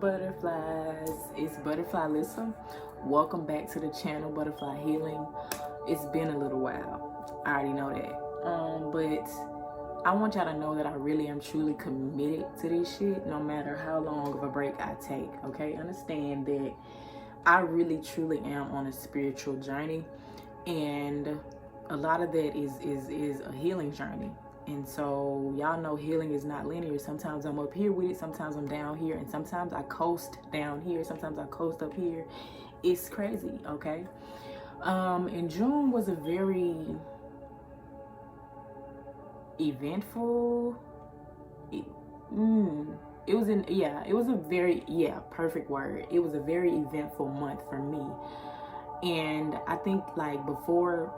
butterflies? It's Butterfly Listen. Welcome back to the channel, Butterfly Healing. It's been a little while. I already know that. But I want y'all to know that I really am truly committed to this shit, no matter how long of a break I take. Okay, understand that I really truly am on a spiritual journey, and a lot of that is a healing journey. And so y'all know healing is not linear. Sometimes I'm up here with it, sometimes I'm down here, and sometimes I coast down here, sometimes I coast up here. It's crazy, okay? And June was a very eventful, it was a very, perfect word. It was a very eventful month for me. And I think before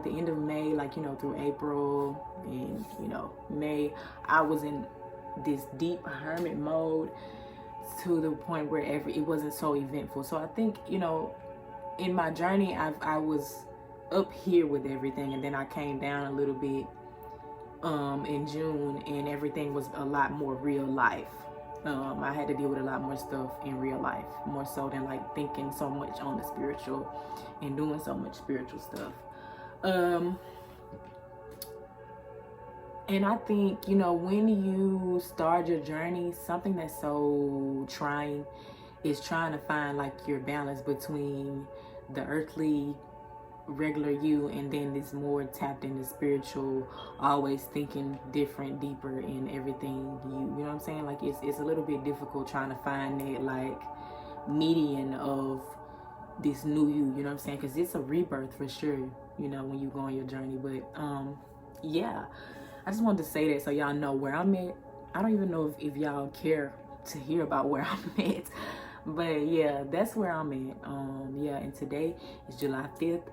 the end of May, through April and May, I was in this deep hermit mode to the point where it wasn't so eventful. So I think in my journey I was up here with everything, and then I came down a little bit in June, and everything was a lot more real life. I had to deal with a lot more stuff in real life, more so than thinking so much on the spiritual and doing so much spiritual stuff. And I think, when you start your journey, something that's so trying is trying to find your balance between the earthly regular you and then this more tapped into spiritual, always thinking different, deeper in everything you know what I'm saying? It's a little bit difficult trying to find that median of this new you know what I'm saying? Because it's a rebirth for sure, when you go on your journey. But yeah, I just wanted to say that so y'all know where I'm at. I don't even know if y'all care to hear about where I'm at, but yeah, that's where I'm at. And today is July 5th.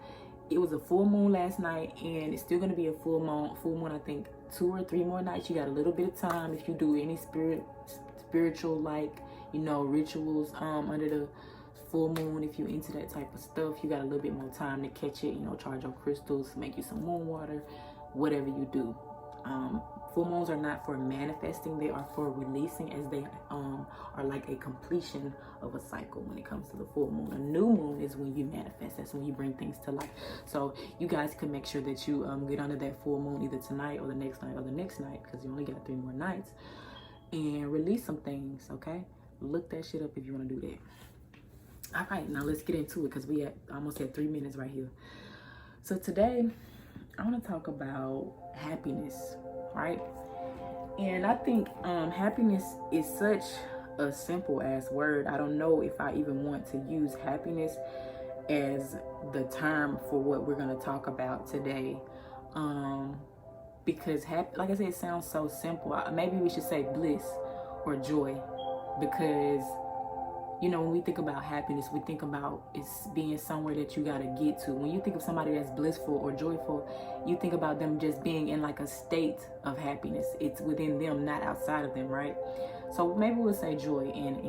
It was a full moon last night, and it's still gonna be a full moon. I think 2 or 3 more nights. You got a little bit of time if you do any spiritual rituals under the full moon. If you into that type of stuff, you got a little bit more time to catch it. Charge your crystals, make you some moon water, whatever you do. Full moons are not for manifesting, they are for releasing, as they are like a completion of a cycle when it comes to the full moon. A new moon is when you manifest, that's when you bring things to life. So you guys can make sure that you get under that full moon either tonight or the next night or the next night, because you only got 3 more nights, and release some things, okay? Look that shit up if you want to do that. All right, now let's get into it, because we almost had 3 minutes right here. So today I want to talk about happiness, right? And I think happiness is such a simple ass word. I don't know if I even want to use happiness as the term for what we're going to talk about today, because like I said, it sounds so simple. Maybe we should say bliss or joy, because when we think about happiness, we think about it's being somewhere that you gotta get to. When you think of somebody that's blissful or joyful, you think about them just being in a state of happiness. It's within them, not outside of them, right? So maybe we'll say joy and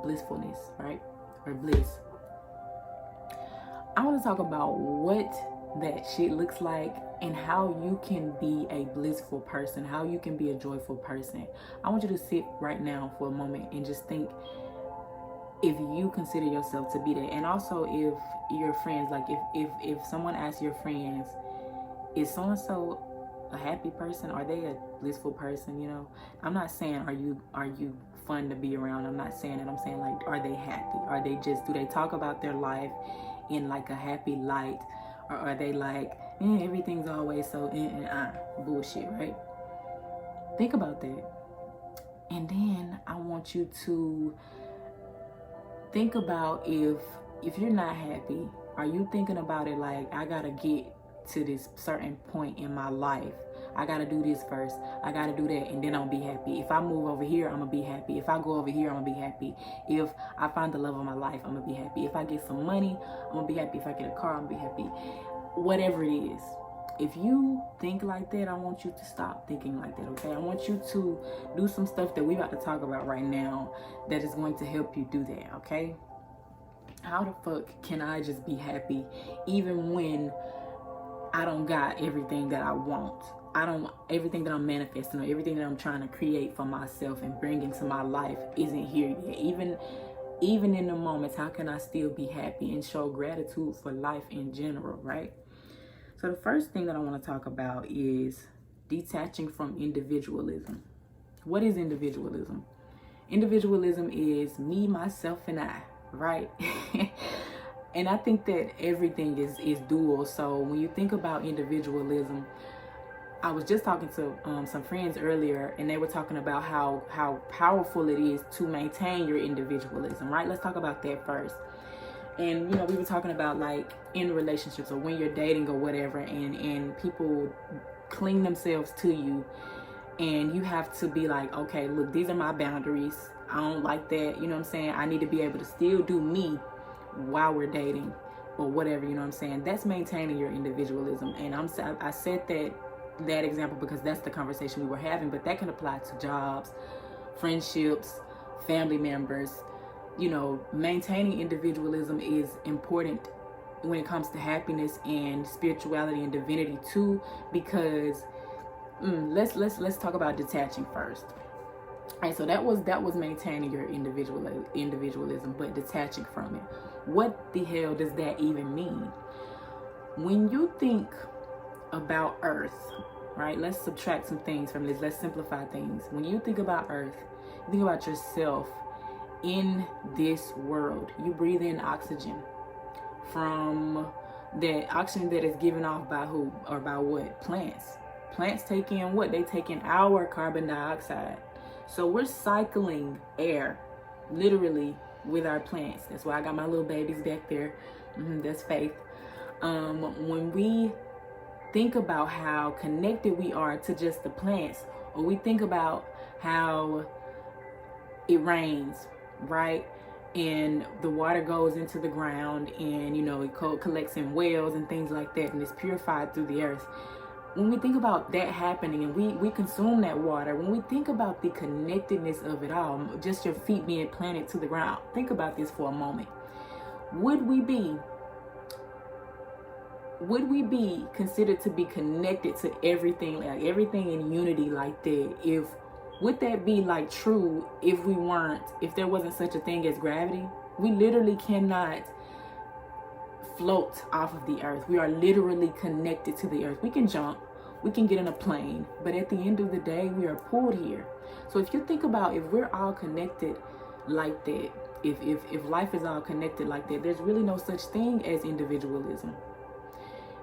blissfulness, right? Or bliss. I want to talk about what that shit looks like and how you can be a blissful person, how you can be a joyful person. I want you to sit right now for a moment and just think if you consider yourself to be that. And also if your friends, if someone asks your friends, is so-and-so a happy person? Are they a blissful person? I'm not saying are you fun to be around. I'm not saying that. I'm saying are they happy? Are they do they talk about their life in a happy light? Or are they everything's always so bullshit, right? Think about that. And then I want you to think about if you're not happy, are you thinking about it I gotta get to this certain point in my life, I gotta do this first, I gotta do that, and then I'm gonna be happy. If I move over here, I'm gonna be happy. If I go over here, I'm gonna be happy. If I find the love of my life, I'm gonna be happy. If I get some money, I'm gonna be happy. If I get a car, I'm gonna be happy. Whatever it is, if you think like that, I want you to stop thinking like that, okay? I want you to do some stuff that we about to talk about right now that is going to help you do that, okay? How the fuck can I just be happy even when I don't got everything that I want? everything that I'm manifesting or everything that I'm trying to create for myself and bring into my life isn't here yet. Even in the moments, how can I still be happy and show gratitude for life in general, right? So the first thing that I want to talk about is detaching from individualism. What is individualism? Individualism is me, myself, and I, right? And I think that everything is dual. So when you think about individualism, I was just talking to some friends earlier, and they were talking about how powerful it is to maintain your individualism, right? Let's talk about that first. And we were talking about like in relationships or when you're dating or whatever, and people cling themselves to you, and you have to be like, okay, look, these are my boundaries. I don't like that. You know what I'm saying? I need to be able to still do me while we're dating or whatever. You know what I'm saying? That's maintaining your individualism. And I said that example because that's the conversation we were having, but that can apply to jobs, friendships, family members. Maintaining individualism is important when it comes to happiness and spirituality and divinity too, because let's talk about detaching first. All right, so that was maintaining your individualism, but detaching from it. What the hell does that even mean? When you think about Earth, right? Let's subtract some things from this. Let's simplify things. When you think about Earth, you think about yourself in this world. You breathe in oxygen from that oxygen that is given off by who or by what? Plants. Plants take in what? They take in our carbon dioxide. So we're cycling air, literally, with our plants. That's why I got my little babies back there. That's Faith. When we think about how connected we are to just the plants, or we think about how it rains, right? And the water goes into the ground, and it collects in wells and things like that, and it's purified through the earth. When we think about that happening and we consume that water, when we think about the connectedness of it all, just your feet being planted to the ground, think about this for a moment. Would we be considered to be connected to everything, like everything in unity like that? Would that be like true if there wasn't such a thing as gravity? We literally cannot float off of the earth. We are literally connected to the earth. We can jump, we can get in a plane, but at the end of the day, we are pulled here. So if you think about, if we're all connected like that, if life is all connected like that, there's really no such thing as individualism.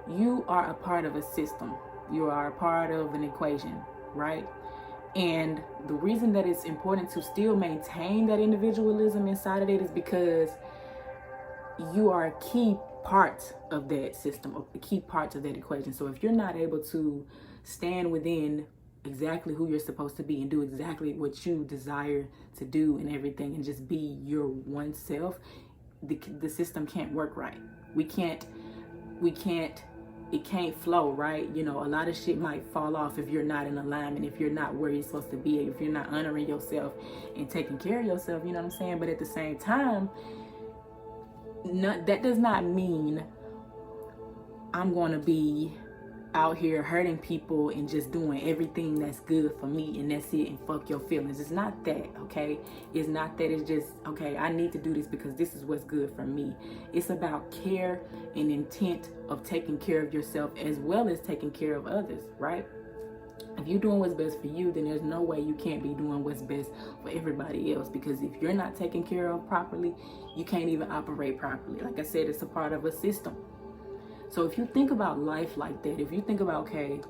You are a part of a system. You are a part of an equation, right? And the reason that it's important to still maintain that individualism inside of it is because you are a key part of that system, or a key part of that equation. So if you're not able to stand within exactly who you're supposed to be and do exactly what you desire to do and everything, and just be your one self, the system can't work right. It can't flow, right? A lot of shit might fall off if you're not in alignment, if you're not where you're supposed to be, if you're not honoring yourself and taking care of yourself, you know what I'm saying? But at the same time, that does not mean I'm going to be out here hurting people and just doing everything that's good for me and that's it, and fuck your feelings. It's not that, okay? It's not that. It's just, okay, I need to do this because this is what's good for me. It's about care and intent of taking care of yourself as well as taking care of others, right? If you're doing what's best for you, then there's no way you can't be doing what's best for everybody else, because if you're not taken care of properly, you can't even operate properly. Like I said, it's a part of a system. So if you think about life like that, if you think about, okay,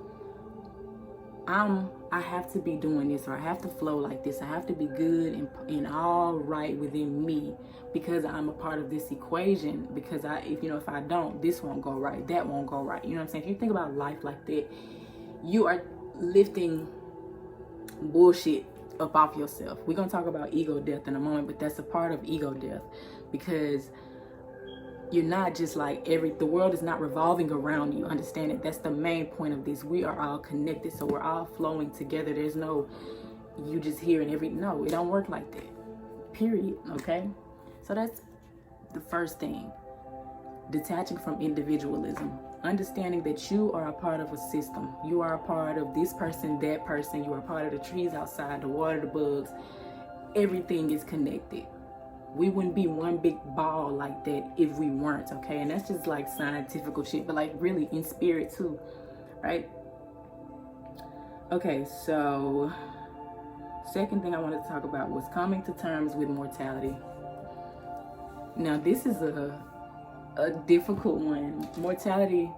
I have to be doing this, or I have to flow like this, I have to be good and all right within me because I'm a part of this equation, because if I don't, this won't go right, that won't go right. You know what I'm saying? If you think about life like that, you are lifting bullshit up off yourself. We're going to talk about ego death in a moment, but that's a part of ego death, because you're not just like the world is not revolving around you. Understand it. That's the main point of this. We are all connected, so we're all flowing together. There's no you just here and no, it don't work like that. Period. Okay? So that's the first thing. Detaching from individualism. understanding that you are a part of a system. You are a part of this person, that person. You are a part of the trees outside, the water, the bugs. Everything is connected. We wouldn't be one big ball like that if we weren't, okay? And that's just like scientific shit, but like really in spirit too, right? Okay, so second thing I wanted to talk about was coming to terms with mortality. Now this is a difficult one. Mortality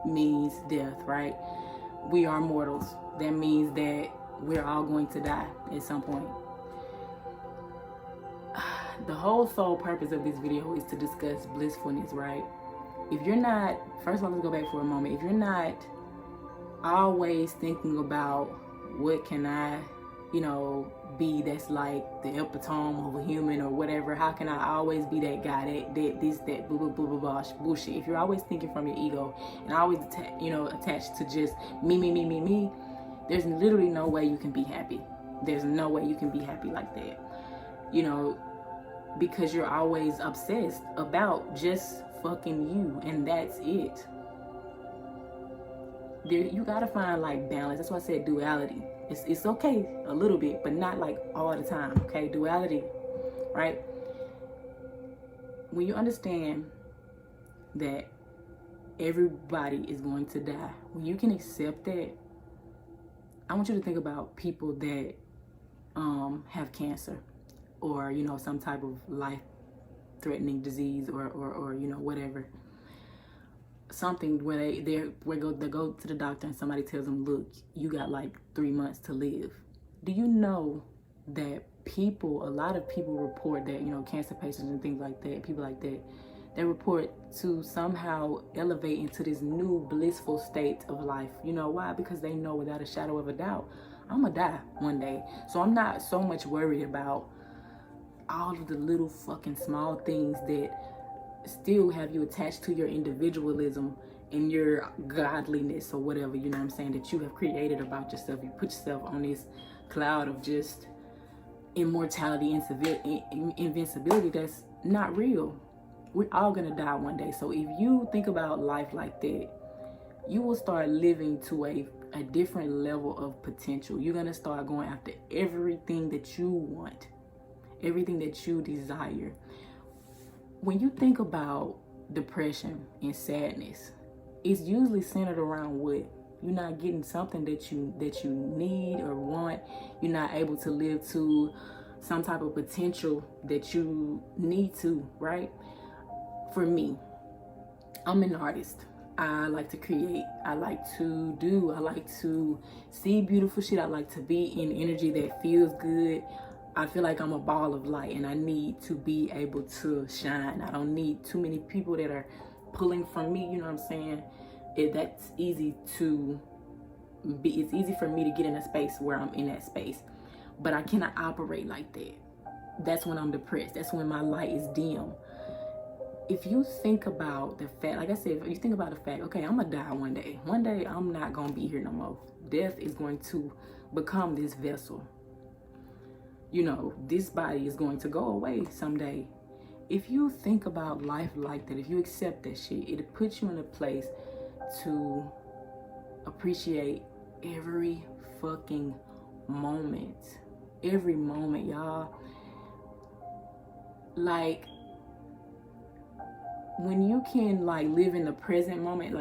means death, right? We are mortals. That means that we're all going to die at some point. The whole sole purpose of this video is to discuss blissfulness, right? If you're not, first of all, let's go back for a moment. If you're not always thinking about what can I, be that's like the epitome of a human or whatever, how can I always be that guy, that this, that blah, blah, blah, blah, blah, bullshit. If you're always thinking from your ego and always, attached to just me, there's literally no way you can be happy. There's no way you can be happy like that. Because you're always obsessed about just fucking you, and that's it. You gotta find like balance. That's why I said duality. It's okay a little bit, but not like all the time, okay? Duality, right? When you understand that everybody is going to die, when you can accept that, I want you to think about people that have cancer, or some type of life-threatening disease, or whatever, something where they go to the doctor and somebody tells them, look, you got like 3 months to live. Do you know that a lot of people report that cancer patients and things like that, people like that, they report to somehow elevate into this new blissful state of life. Why? Because they know without a shadow of a doubt, I'm gonna die one day. So I'm not so much worried about all of the little fucking small things that still have you attached to your individualism and your godliness or whatever, that you have created about yourself. You put yourself on this cloud of just immortality, invincibility that's not real. We're all gonna die one day. So if you think about life like that, you will start living to a different level of potential. You're gonna start going after everything that you want, everything that you desire. When you think about depression and sadness, it's usually centered around what? You're not getting something that you need or want. You're not able to live to some type of potential that you need to, right? For me, I'm an artist. I like to create. I like to see beautiful shit. I like to be in energy that feels good. I feel like I'm a ball of light and I need to be able to shine. I don't need too many people that are pulling from me, you know what I'm saying? It's easy for me to get in a space where I'm in that space. But I cannot operate like that. That's when I'm depressed. That's when my light is dim. If you think about the fact, like I said, if you think about the fact, okay, I'm gonna die one day. One day I'm not gonna be here no more. Death is going to become this vessel. This body is going to go away someday. If you think about life like that, if you accept that shit, it puts you in a place to appreciate every fucking moment. Every moment, y'all. Like, when you can live in the present moment,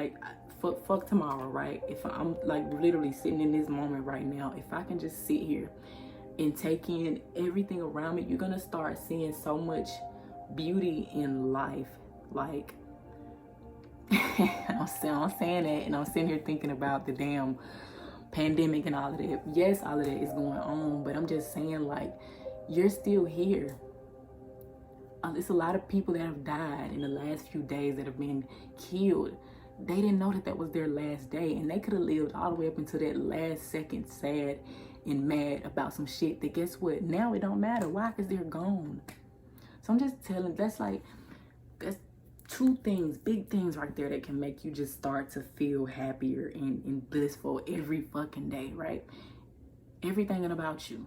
fuck tomorrow, right? If I'm literally sitting in this moment right now, if I can just sit here and take in everything around me, you're gonna start seeing so much beauty in life. I'm saying that, and I'm sitting here thinking about the damn pandemic and all of that. Yes, all of that is going on, but I'm just saying, you're still here. There's a lot of people that have died in the last few days that have been killed. They didn't know that was their last day, and they could have lived all the way up until that last second sad and mad about some shit that, guess what, now it don't matter. Why? Because they're gone. So I'm just telling, that's two things, big things right there that can make you just start to feel happier and blissful every fucking day, right? Everything about you.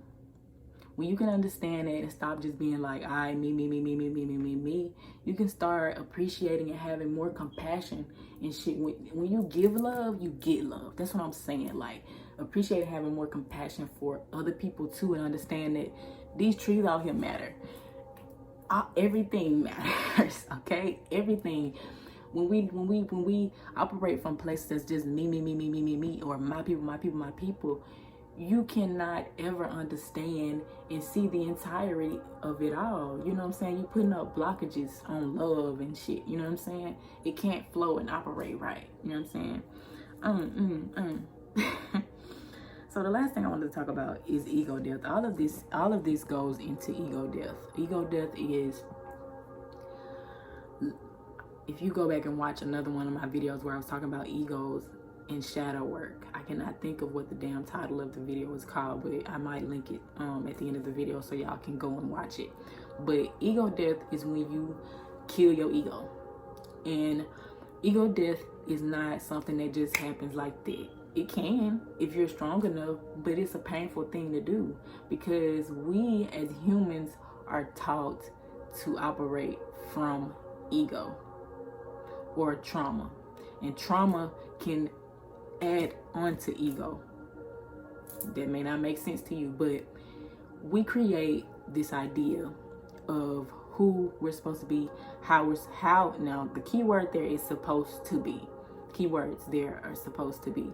When you can understand it and stop just being like, I, me, you can start appreciating and having more compassion and shit. When you give love, you get love. That's what I'm saying. Like, appreciate and having more compassion for other people too, and understand that these trees out here matter. Everything matters, okay? Everything. When we operate from places that's just me, or my people, you cannot ever understand and see the entirety of it all. You know what I'm saying? You're putting up blockages on love and shit. You know what I'm saying? It can't flow and operate right. You know what I'm saying? So the last thing I wanted to talk about is ego death. All of this goes into ego death. Ego death is, if you go back and watch another one of my videos where I was talking about egos and shadow work. I cannot think of what the damn title of the video is called, but I might link it at the end of the video so y'all can go and watch it. But ego death is when you kill your ego. And ego death is not something that just happens like that. It can if you're strong enough, but it's a painful thing to do, because we as humans are taught to operate from ego or trauma. And trauma can add on to ego. That may not make sense to you, but we create this idea of who we're supposed to be, how now the key word there is supposed to be. Keywords there are supposed to be.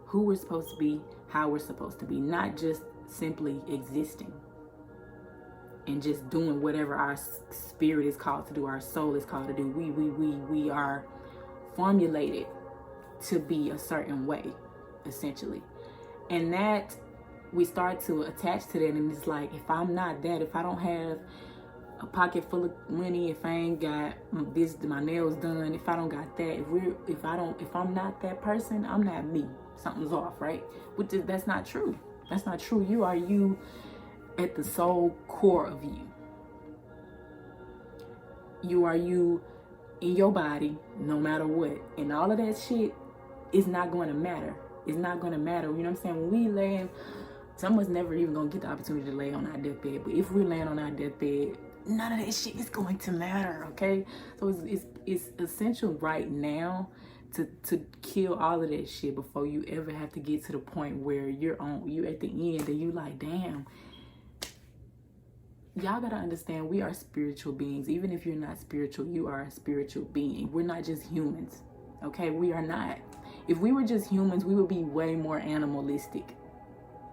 Who we're supposed to be, how we're supposed to be, not just simply existing and just doing whatever our spirit is called to do, our soul is called to do. We are formulated to be a certain way, essentially. And that we start to attach to that, and it's like, if I'm not that, if I don't have a pocket full of money, if I ain't got my nails done, if I don't got that, if I'm not that person, I'm not me. Something's off, right? That's not true. That's not true. You are you at the soul core of you. You are you in your body, no matter what. And all of that shit is not going to matter. It's not going to matter. You know what I'm saying? When we lay, some of us never even going to get the opportunity to lay on our deathbed. But if we're laying on our deathbed, none of that shit is going to matter, okay? So it's essential right now to kill all of that shit before you ever have to get to the point where you at the end and you like, damn. Y'all gotta understand, we are spiritual beings. Even if you're not spiritual, you are a spiritual being. We're not just humans, okay? We are not. If we were just humans, we would be way more animalistic.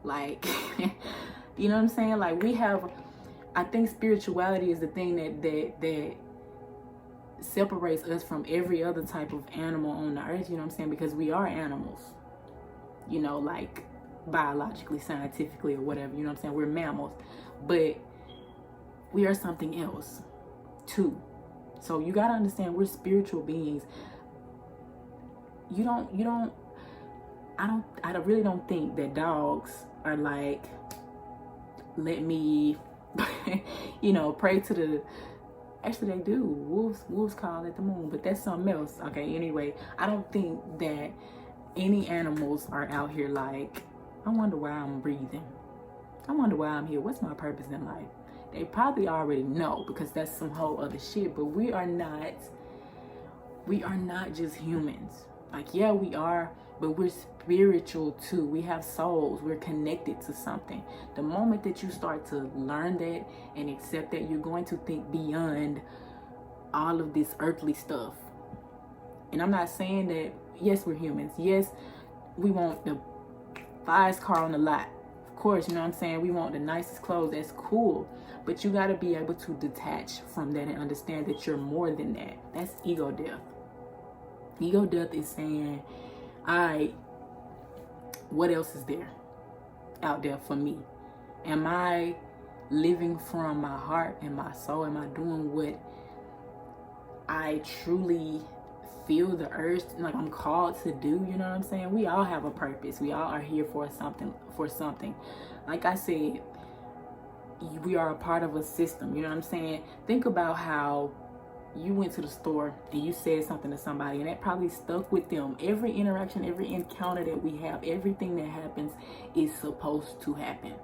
Like, you know what I'm saying? Like, I think spirituality is the thing that separates us from every other type of animal on the earth, you know what I'm saying? Because we are animals, you know, like biologically, scientifically, or whatever, you know what I'm saying? We're mammals, but we are something else too. So you gotta understand, we're spiritual beings. I really don't think that dogs are like, let me pray to the, actually they do. Wolves call at the moon, but that's something else. Okay, anyway, I don't think that any animals are out here like, I wonder why I'm breathing. I wonder why I'm here. What's my purpose in life? They probably already know, because that's some whole other shit. But we are not just humans. Like, yeah, we are, but we're spiritual too. We have souls. We're connected to something. The moment that you start to learn that and accept that, you're going to think beyond all of this earthly stuff. And I'm not saying that, yes, we're humans. Yes, we want the finest car on the lot. Of course, you know what I'm saying? We want the nicest clothes. That's cool. But you got to be able to detach from that and understand that you're more than that. That's ego death. Ego death is saying, all right, what else is there out there for me? Am I living from my heart and my soul? Am I doing what I truly feel the urge, like I'm called to do? You know what I'm saying? We all have a purpose. We all are here for something. Like I said, we are a part of a system. You know what I'm saying? Think about how you went to the store and you said something to somebody, and that probably stuck with them. Every interaction, every encounter that we have, everything that happens is supposed to happen.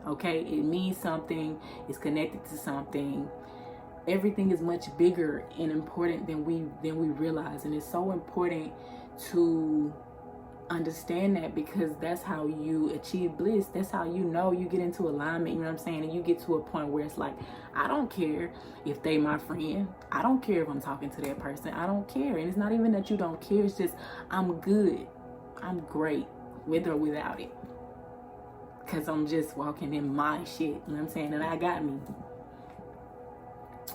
Okay, it means something, it's connected to something. Everything is much bigger and important than we realize, and it's so important to understand that, because that's how you achieve bliss. That's how you know you get into alignment, you know what I'm saying? And you get to a point where it's like, I don't care if they my friend, I don't care if I'm talking to that person, I don't care. And it's not even that you don't care, it's just I'm good, I'm great with or without it, because I'm just walking in my shit, you know what I'm saying? And I got me.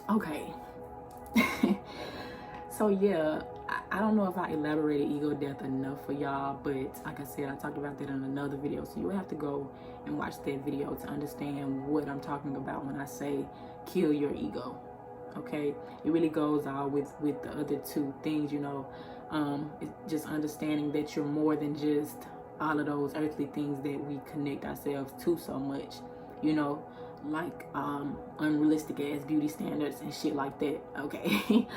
Okay. So yeah, I don't know if I elaborated ego death enough for y'all, but like I said, I talked about that in another video, so you would have to go and watch that video to understand what I'm talking about when I say kill your ego. Okay, it really goes all with the other two things, you know. It's just understanding that you're more than just all of those earthly things that we connect ourselves to so much, you know, like unrealistic ass beauty standards and shit like that. Okay.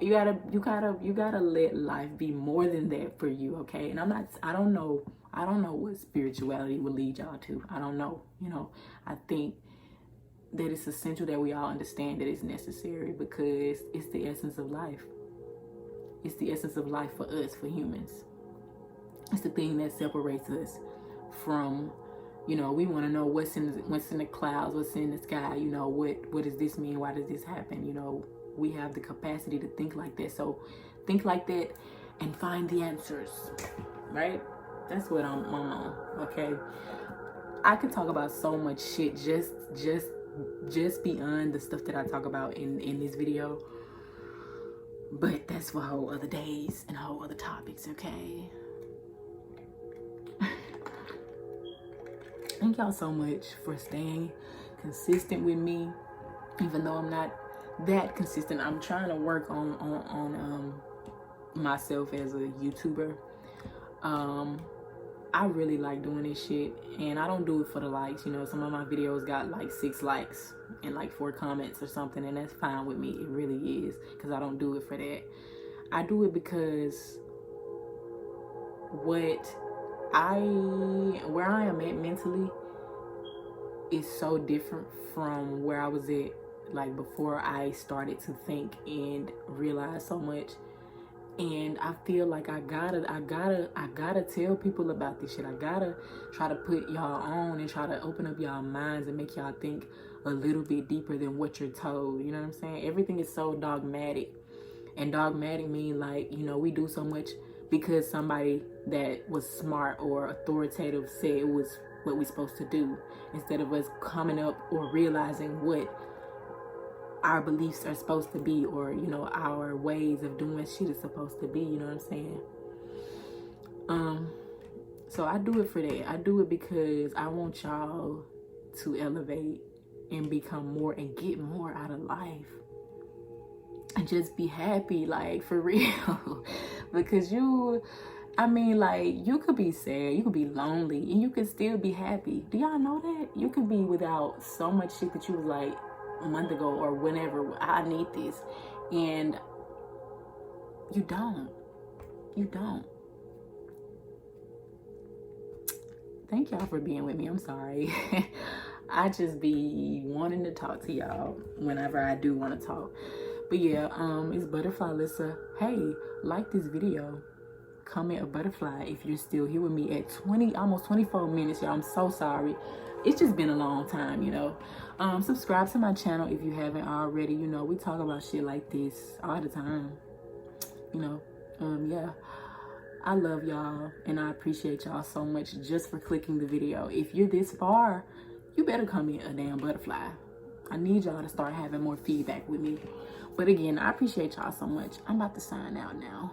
You gotta let life be more than that for you, okay? And I don't know what spirituality will lead y'all to. I don't know, you know. I think that it's essential that we all understand that it's necessary, because it's the essence of life. It's the essence of life for us, for humans. It's the thing that separates us from, you know, we want to know what's in the clouds, what's in the sky, you know, what does this mean? Why does this happen? You know, we have the capacity to think like that. So think like that and find the answers, right? That's what I'm on, okay? I could talk about so much shit just beyond the stuff that I talk about in this video. But that's for whole other days and whole other topics, okay? Thank y'all so much for staying consistent with me, even though I'm not that consistent. I'm trying to work on myself as a YouTuber. I really like doing this shit, and I don't do it for the likes. You know, some of my videos got like 6 likes and like 4 comments or something, and that's fine with me. It really is, because I don't do it for that. I do it because where I am at mentally is so different from where I was at like before I started to think and realize so much. And I feel like I gotta tell people about this shit. I gotta try to put y'all on and try to open up y'all minds and make y'all think a little bit deeper than what you're told. You know what I'm saying? Everything is so dogmatic. And dogmatic mean like, you know, we do so much because somebody that was smart or authoritative said it was what we're supposed to do, instead of us coming up or realizing what our beliefs are supposed to be, or, you know, our ways of doing shit is supposed to be, you know what I'm saying? So I do it for that. I do it because I want y'all to elevate and become more and get more out of life. And just be happy, like, for real. Because I mean, like, you could be sad, you could be lonely, and you could still be happy. Do y'all know that? You could be without so much shit that you was like a month ago or whenever, I need this. And you don't. You don't. Thank y'all for being with me. I'm sorry. I just be wanting to talk to y'all whenever I do want to talk. But yeah, it's Butterfly Lissa. Hey, like this video. Comment a butterfly if you're still here with me at almost 24 minutes, y'all. I'm so sorry. It's just been a long time, you know. Subscribe to my channel if you haven't already. You know, we talk about shit like this all the time. You know, yeah. I love y'all, and I appreciate y'all so much just for clicking the video. If you're this far, you better comment a damn butterfly. I need y'all to start having more feedback with me. But again, I appreciate y'all so much. I'm about to sign out now.